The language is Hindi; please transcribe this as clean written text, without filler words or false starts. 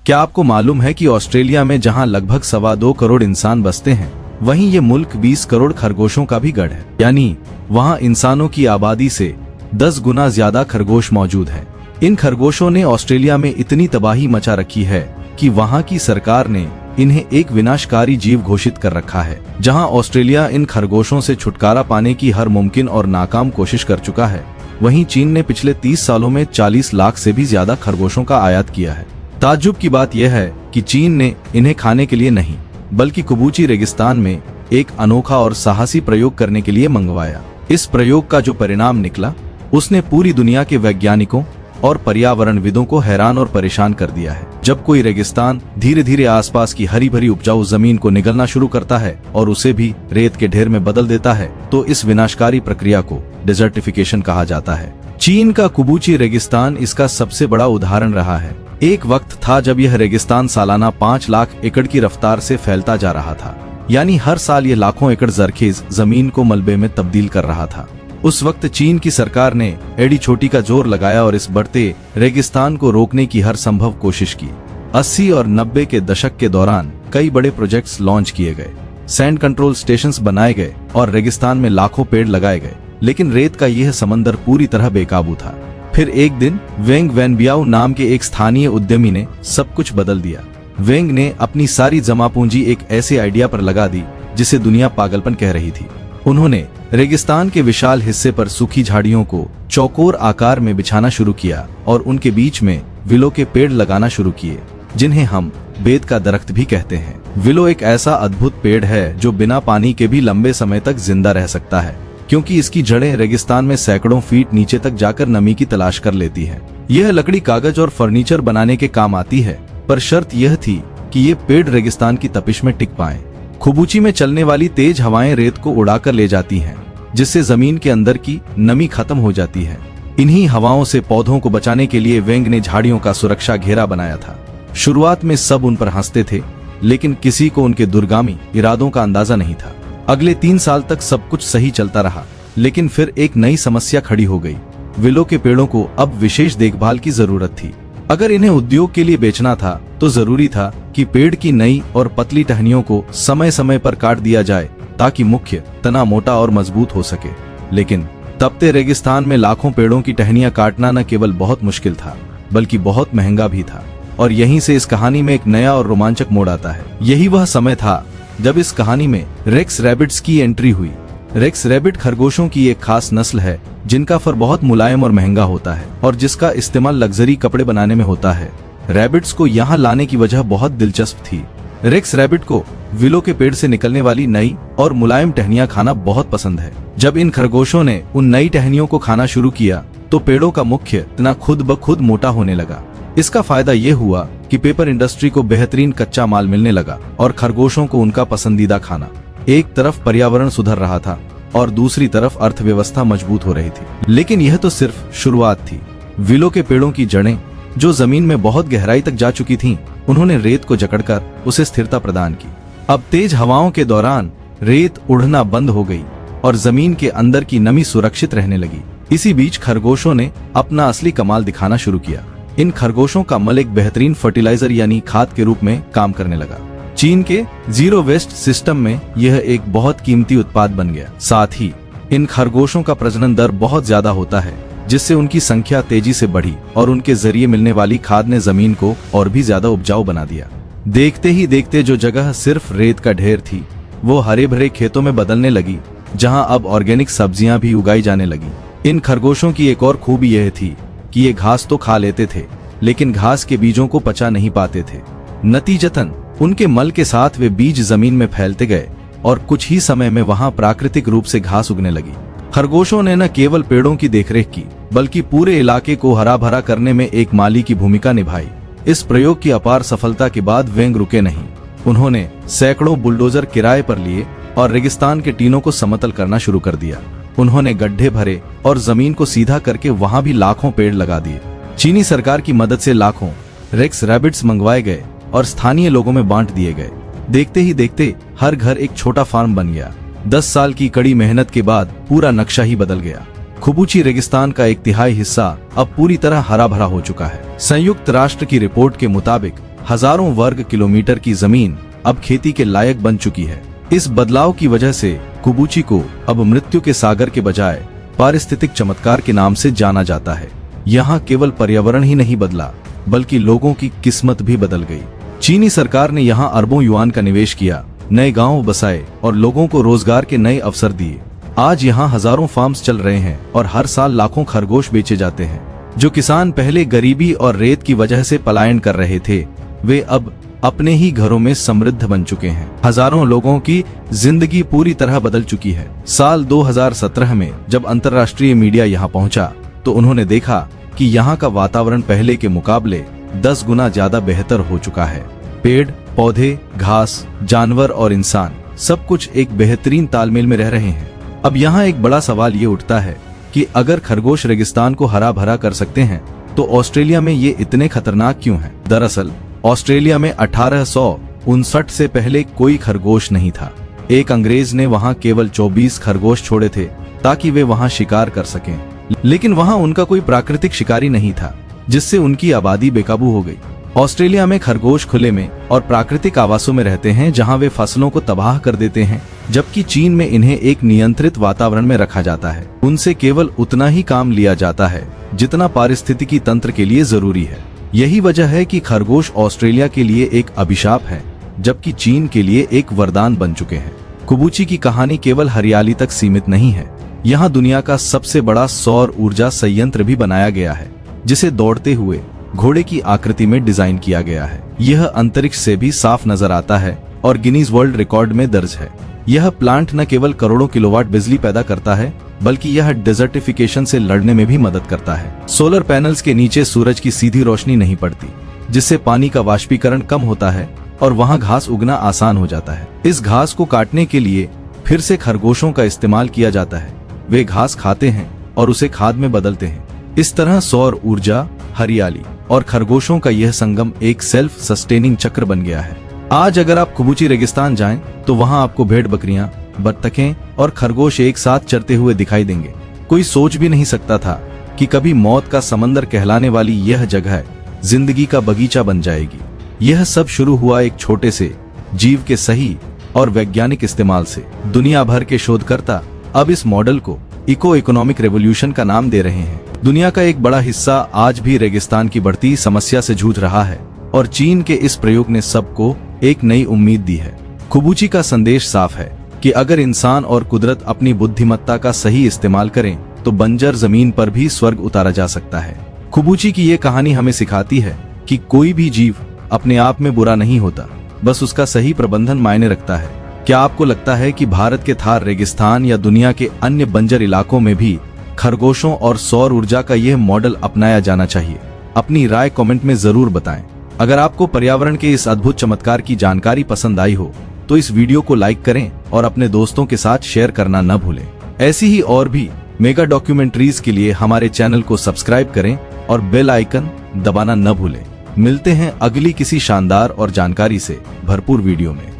क्या आपको मालूम है कि ऑस्ट्रेलिया में जहां लगभग 2.25 करोड़ इंसान बसते हैं, वहीं ये मुल्क 20 करोड़ खरगोशों का भी गढ़ है। यानी वहां इंसानों की आबादी से 10 गुना ज्यादा खरगोश मौजूद है। इन खरगोशों ने ऑस्ट्रेलिया में इतनी तबाही मचा रखी है कि वहां की सरकार ने इन्हें एक विनाशकारी जीव घोषित कर रखा है। जहां ऑस्ट्रेलिया इन खरगोशों से छुटकारा पाने की हर मुमकिन और नाकाम कोशिश कर चुका है, वहीं चीन ने पिछले 30 सालों में 40 लाख से भी ज्यादा खरगोशों का आयात किया है। ताज्जुब की बात यह है कि चीन ने इन्हें खाने के लिए नहीं, बल्कि कुबूची रेगिस्तान में एक अनोखा और साहसी प्रयोग करने के लिए मंगवाया। इस प्रयोग का जो परिणाम निकला, उसने पूरी दुनिया के वैज्ञानिकों और पर्यावरणविदों को हैरान और परेशान कर दिया है। जब कोई रेगिस्तान धीरे धीरे आसपास की हरी भरी उपजाऊ जमीन को निगलना शुरू करता है और उसे भी रेत के ढेर में बदल देता है, तो इस विनाशकारी प्रक्रिया को डेजर्टिफिकेशन कहा जाता है। चीन का कुबूची रेगिस्तान इसका सबसे बड़ा उदाहरण रहा है। एक वक्त था जब यह रेगिस्तान सालाना 5 लाख एकड़ की रफ्तार से फैलता जा रहा था। यानी हर साल ये लाखों एकड़ जरखेज जमीन को मलबे में तब्दील कर रहा था। उस वक्त चीन की सरकार ने एड़ी छोटी का जोर लगाया और इस बढ़ते रेगिस्तान को रोकने की हर संभव कोशिश की। 80 और 90 के दशक के दौरान कई बड़े प्रोजेक्ट्स लॉन्च किए गए, सैंड कंट्रोल स्टेशंस बनाए गए और रेगिस्तान में लाखों पेड़ लगाए गए, लेकिन रेत का यह समंदर पूरी तरह बेकाबू था। फिर एक दिन वेंग वैनबियाओ नाम के एक स्थानीय उद्यमी ने सब कुछ बदल दिया। वेंग ने अपनी सारी जमा पूंजी एक ऐसे आइडिया पर लगा दी जिसे दुनिया पागलपन कह रही थी। उन्होंने रेगिस्तान के विशाल हिस्से पर सूखी झाड़ियों को चौकोर आकार में बिछाना शुरू किया और उनके बीच में विलो के पेड़ लगाना शुरू किए, जिन्हें हम बेद का दरख्त भी कहते हैं। विलो एक ऐसा अद्भुत पेड़ है जो बिना पानी के भी लंबे समय तक जिंदा रह सकता है, क्योंकि इसकी जड़ें रेगिस्तान में सैकड़ों फीट नीचे तक जाकर नमी की तलाश कर लेती हैं। यह लकड़ी, कागज और फर्नीचर बनाने के काम आती है, पर शर्त यह थी कि ये पेड़ रेगिस्तान की तपिश में टिक पाएं। कुबूची में चलने वाली तेज हवाएं रेत को उड़ाकर ले जाती हैं, जिससे जमीन के अंदर की नमी खत्म हो जाती है। इन्हीं हवाओं से पौधों को बचाने के लिए वेंग ने झाड़ियों का सुरक्षा घेरा बनाया था। शुरुआत में सब उन पर हंसते थे, लेकिन किसी को उनके दूरगामी इरादों का अंदाजा नहीं था। अगले 3 साल तक सब कुछ सही चलता रहा, लेकिन फिर एक नई समस्या खड़ी हो गई। विलो के पेड़ों को अब विशेष देखभाल की जरूरत थी। अगर इन्हें उद्योग के लिए बेचना था तो जरूरी था कि पेड़ की नई और पतली टहनियों को समय समय पर काट दिया जाए, ताकि मुख्य तना मोटा और मजबूत हो सके। लेकिन तपते रेगिस्तान में लाखों पेड़ों की टहनियां काटना न केवल बहुत मुश्किल था, बल्कि बहुत महंगा भी था। और यहीं से इस कहानी में एक नया और रोमांचक मोड़ आता है। यही वह समय था जब इस कहानी में रेक्स रैबिट्स की एंट्री हुई। रेक्स रैबिट खरगोशों की एक खास नस्ल है जिनका फर बहुत मुलायम और महंगा होता है और जिसका इस्तेमाल लग्जरी कपड़े बनाने में होता है। रैबिट्स को यहाँ लाने की वजह बहुत दिलचस्प थी। रेक्स रैबिट को विलो के पेड़ से निकलने वाली नई और मुलायम टहनियां खाना बहुत पसंद है। जब इन खरगोशों ने उन नई टहनियों को खाना शुरू किया तो पेड़ों का मुख्य तना खुद ब खुद मोटा होने लगा। इसका फायदा ये हुआ कि पेपर इंडस्ट्री को बेहतरीन कच्चा माल मिलने लगा और खरगोशों को उनका पसंदीदा खाना। एक तरफ पर्यावरण सुधर रहा था और दूसरी तरफ अर्थव्यवस्था मजबूत हो रही थी। लेकिन यह तो सिर्फ शुरुआत थी। विलो के पेड़ों की जड़ें जो जमीन में बहुत गहराई तक जा चुकी थीं, उन्होंने रेत को जकड़कर उसे स्थिरता प्रदान की। अब तेज हवाओं के दौरान रेत उड़ना बंद हो गई और जमीन के अंदर की नमी सुरक्षित रहने लगी। इसी बीच खरगोशों ने अपना असली कमाल दिखाना शुरू किया। इन खरगोशों का मल एक बेहतरीन फर्टिलाइजर यानी खाद के रूप में काम करने लगा। चीन के जीरो वेस्ट सिस्टम में यह एक बहुत कीमती उत्पाद बन गया। साथ ही इन खरगोशों का प्रजनन दर बहुत ज्यादा होता है, जिससे उनकी संख्या तेजी से बढ़ी और उनके जरिए मिलने वाली खाद ने जमीन को और भी ज्यादा उपजाऊ बना दिया। देखते ही देखते जो जगह सिर्फ रेत का ढेर थी, वो हरे भरे खेतों में बदलने लगी, जहां अब ऑर्गेनिक सब्जियां भी उगाई जाने लगी। इन खरगोशों की एक और खूबी यह थी कि ये घास तो खा लेते थे, लेकिन घास के बीजों को पचा नहीं पाते थे। नतीजतन उनके मल के साथ वे बीज जमीन में फैलते गए और कुछ ही समय में वहां प्राकृतिक रूप से घास उगने लगी। खरगोशों ने न केवल पेड़ों की देखरेख की, बल्कि पूरे इलाके को हरा भरा करने में एक माली की भूमिका निभाई। इस प्रयोग की अपार सफलता के बाद वेंग रुके नहीं। उन्होंने सैकड़ों बुलडोजर किराए पर लिए और रेगिस्तान के टीनों को समतल करना शुरू कर दिया। उन्होंने गड्ढे भरे और जमीन को सीधा करके वहां भी लाखों पेड़ लगा दिए। चीनी सरकार की मदद से लाखों रेक्स रैबिट्स मंगवाए गए और स्थानीय लोगों में बांट दिए गए। देखते ही देखते हर घर एक छोटा फार्म बन गया। 10 साल की कड़ी मेहनत के बाद पूरा नक्शा ही बदल गया। कुबूची रेगिस्तान का 1/3 हिस्सा अब पूरी तरह हरा भरा हो चुका है। संयुक्त राष्ट्र की रिपोर्ट के मुताबिक हजारों वर्ग किलोमीटर की जमीन अब खेती के लायक बन चुकी है। इस बदलाव की वजह से कुबुची को अब मृत्यु के सागर के बजाय पारिस्थितिक चमत्कार के नाम से जाना जाता है। यहाँ केवल पर्यावरण ही नहीं बदला, बल्कि लोगों की किस्मत भी बदल गई। चीनी सरकार ने यहाँ अरबों युआन का निवेश किया, नए गांव बसाए और लोगों को रोजगार के नए अवसर दिए। आज यहाँ हजारों फार्म्स चल रहे हैं और हर साल लाखों खरगोश बेचे जाते हैं। जो किसान पहले गरीबी और रेत की वजह से पलायन कर रहे थे, वे अब अपने ही घरों में समृद्ध बन चुके हैं। हजारों लोगों की जिंदगी पूरी तरह बदल चुकी है। साल 2017 में जब अंतर्राष्ट्रीय मीडिया यहाँ पहुँचा तो उन्होंने देखा कि यहाँ का वातावरण पहले के मुकाबले 10 गुना ज्यादा बेहतर हो चुका है। पेड़, पौधे, घास, जानवर और इंसान सब कुछ एक बेहतरीन तालमेल में रह रहे हैं। अब यहाँ एक बड़ा सवाल ये उठता है कि अगर खरगोश रेगिस्तान को हरा भरा कर सकते हैं तो ऑस्ट्रेलिया में ये इतने खतरनाक क्यों हैं? दरअसल ऑस्ट्रेलिया में 1859 से पहले कोई खरगोश नहीं था। एक अंग्रेज ने वहाँ केवल 24 खरगोश छोड़े थे ताकि वे वहाँ शिकार कर सकें, लेकिन वहाँ उनका कोई प्राकृतिक शिकारी नहीं था, जिससे उनकी आबादी बेकाबू हो गई। ऑस्ट्रेलिया में खरगोश खुले में और प्राकृतिक आवासों में रहते हैं जहाँ वे फसलों को तबाह कर देते हैं, जबकि चीन में इन्हें एक नियंत्रित वातावरण में रखा जाता है। उनसे केवल उतना ही काम लिया जाता है जितना पारिस्थितिकी तंत्र के लिए जरूरी है। यही वजह है कि खरगोश ऑस्ट्रेलिया के लिए एक अभिशाप है, जबकि चीन के लिए एक वरदान बन चुके हैं। कुबुची की कहानी केवल हरियाली तक सीमित नहीं है। यहाँ दुनिया का सबसे बड़ा सौर ऊर्जा संयंत्र भी बनाया गया है, जिसे दौड़ते हुए घोड़े की आकृति में डिजाइन किया गया है। यह अंतरिक्ष से भी साफ नजर आता है और गिनीज वर्ल्ड रिकॉर्ड में दर्ज है। यह प्लांट न केवल करोड़ों किलोवाट बिजली पैदा करता है, बल्कि यह डेजर्टिफिकेशन से लड़ने में भी मदद करता है। सोलर पैनल्स के नीचे सूरज की सीधी रोशनी नहीं पड़ती, जिससे पानी का वाष्पीकरण कम होता है और वहाँ घास उगना आसान हो जाता है। इस घास को काटने के लिए फिर से खरगोशों का इस्तेमाल किया जाता है। वे घास खाते हैं और उसे खाद में बदलते हैं। इस तरह सौर ऊर्जा, हरियाली और खरगोशों का यह संगम एक सेल्फ सस्टेनिंग चक्र बन गया है। आज अगर आप कुबुची रेगिस्तान जाएं, तो वहां आपको भेड़ बकरियां, बत्तखें और खरगोश एक साथ चरते हुए दिखाई देंगे। कोई सोच भी नहीं सकता था कि कभी मौत का समंदर कहलाने वाली यह जगह जिंदगी का बगीचा बन जाएगी। यह सब शुरू हुआ एक छोटे से जीव के सही और वैज्ञानिक इस्तेमाल से। दुनिया भर के शोधकर्ता अब इस मॉडल को इको इकोनॉमिक रेवोल्यूशन का नाम दे रहे हैं। दुनिया का एक बड़ा हिस्सा आज भी रेगिस्तान की बढ़ती समस्या से जूझ रहा है और चीन के इस प्रयोग ने सबको एक नई उम्मीद दी है। कुबुची का संदेश साफ है कि अगर इंसान और कुदरत अपनी बुद्धिमत्ता का सही इस्तेमाल करें तो बंजर जमीन पर भी स्वर्ग उतारा जा सकता है। कुबुची की ये कहानी हमें सिखाती है कि कोई भी जीव अपने आप में बुरा नहीं होता, बस उसका सही प्रबंधन मायने रखता है। क्या आपको लगता है कि भारत के थार रेगिस्तान या दुनिया के अन्य बंजर इलाकों में भी खरगोशों और सौर ऊर्जा का यह मॉडल अपनाया जाना चाहिए? अपनी राय कमेंट में जरूर बताएं। अगर आपको पर्यावरण के इस अद्भुत चमत्कार की जानकारी पसंद आई हो तो इस वीडियो को लाइक करें और अपने दोस्तों के साथ शेयर करना न भूलें। ऐसी ही और भी मेगा डॉक्यूमेंट्रीज के लिए हमारे चैनल को सब्सक्राइब करें और बेल आइकन दबाना न भूलें। मिलते हैं अगली किसी शानदार और जानकारी से भरपूर वीडियो में।